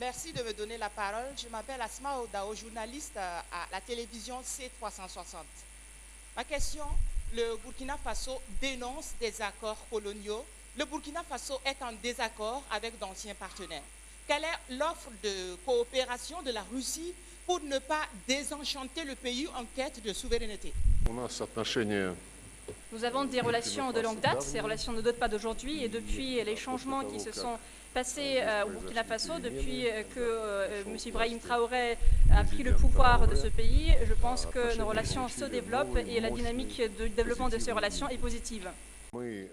Merci de me donner la parole. Je m'appelle Asma Odao, journaliste à la télévision C360. Ma question, le Burkina Faso dénonce des accords coloniaux. Le Burkina Faso est en désaccord avec d'anciens partenaires. Quelle est l'offre de coopération de la Russie pour ne pas désenchanter le pays en quête de souveraineté? Nous avons des relations de longue date, ces relations ne datent pas d'aujourd'hui, et depuis les changements qui se sont passés au Burkina Faso, depuis que M. Ibrahim Traoré a pris le pouvoir de ce pays, je pense que nos relations se développent et la dynamique de développement de ces relations est positive. Le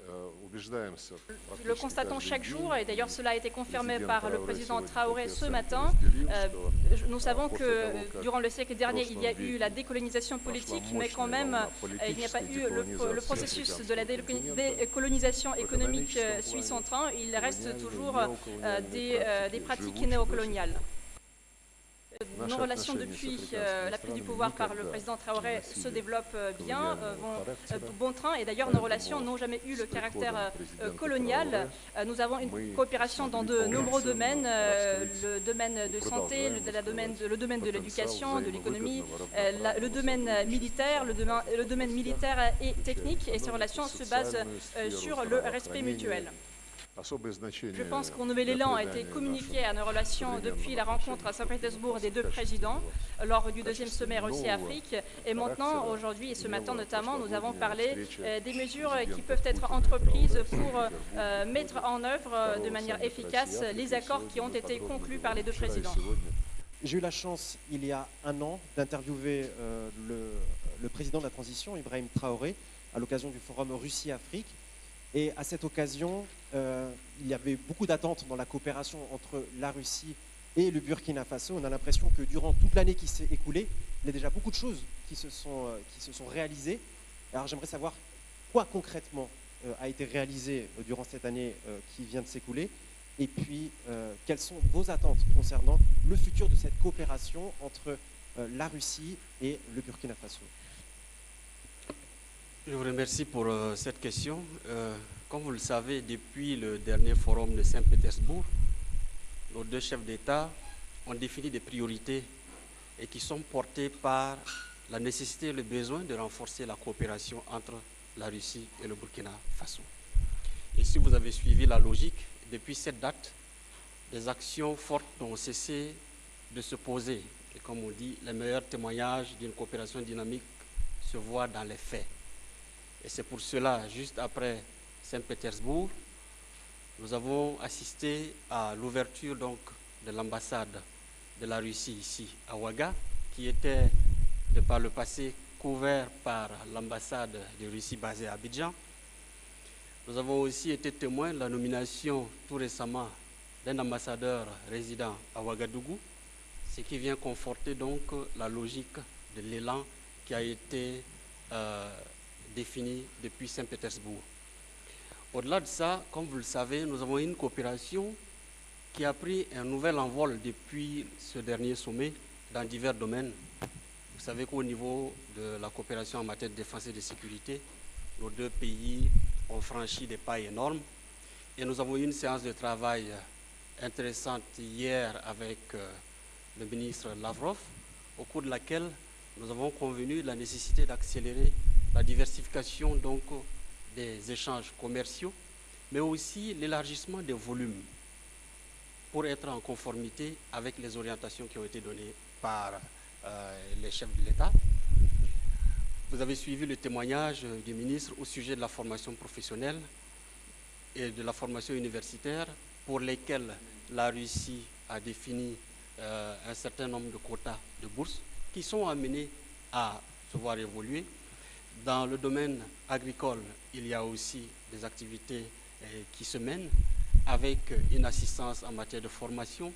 constatons chaque jour, et d'ailleurs cela a été confirmé par le président Traoré ce matin. Nous savons que durant le siècle dernier, il y a eu la décolonisation politique, mais quand même, il n'y a pas eu le processus de la décolonisation économique suit son train. Il reste toujours des pratiques néocoloniales. Nos relations depuis la prise du pouvoir par le président Traoré se développent bien, vont bon train, et d'ailleurs nos relations n'ont jamais eu le caractère colonial. Nous avons une coopération dans de nombreux domaines, le domaine de santé, le domaine de l'éducation, de l'économie, le domaine militaire, le domaine militaire et technique, et ces relations se basent sur le respect mutuel. Je pense qu'un nouvel élan a été communiqué à nos relations depuis la rencontre à Saint-Pétersbourg des deux présidents lors du deuxième sommet Russie-Afrique. Et maintenant, aujourd'hui et ce matin notamment, nous avons parlé des mesures qui peuvent être entreprises pour mettre en œuvre de manière efficace les accords qui ont été conclus par les deux présidents. J'ai eu la chance, il y a un an, d'interviewer le président de la transition, Ibrahim Traoré, à l'occasion du forum Russie-Afrique. Et à cette occasion, il y avait beaucoup d'attentes dans la coopération entre la Russie et le Burkina Faso. On a l'impression que durant toute l'année qui s'est écoulée, il y a déjà beaucoup de choses qui se sont réalisées. Alors j'aimerais savoir quoi concrètement a été réalisé durant cette année qui vient de s'écouler, et puis quelles sont vos attentes concernant le futur de cette coopération entre la Russie et le Burkina Faso. Je vous remercie pour cette question. Comme vous le savez, depuis le dernier forum de Saint-Pétersbourg, nos deux chefs d'État ont défini des priorités et qui sont portées par la nécessité et le besoin de renforcer la coopération entre la Russie et le Burkina Faso. Et si vous avez suivi la logique, depuis cette date, des actions fortes n'ont cessé de se poser. Et comme on dit, les meilleurs témoignages d'une coopération dynamique se voient dans les faits. Et c'est pour cela, juste après Saint-Pétersbourg, nous avons assisté à l'ouverture donc de l'ambassade de la Russie ici à Ouaga, qui était de par le passé couvert par l'ambassade de Russie basée à Abidjan. Nous avons aussi été témoins de la nomination tout récemment d'un ambassadeur résident à Ouagadougou, ce qui vient conforter donc la logique de l'élan qui a été défini depuis Saint-Pétersbourg. Au-delà de ça, comme vous le savez, nous avons une coopération qui a pris un nouvel envol depuis ce dernier sommet dans divers domaines. Vous savez qu'au niveau de la coopération en matière de défense et de sécurité, nos deux pays ont franchi des pas énormes. Et nous avons eu une séance de travail intéressante hier avec le ministre Lavrov, au cours de laquelle nous avons convenu de la nécessité d'accélérer la diversification donc des échanges commerciaux, mais aussi l'élargissement des volumes pour être en conformité avec les orientations qui ont été données par les chefs de l'État. Vous avez suivi le témoignage du ministre au sujet de la formation professionnelle et de la formation universitaire, pour lesquelles la Russie a défini un certain nombre de quotas de bourses qui sont amenés à se voir évoluer. Dans le domaine agricole, il y a aussi des activités qui se mènent avec une assistance en matière de formation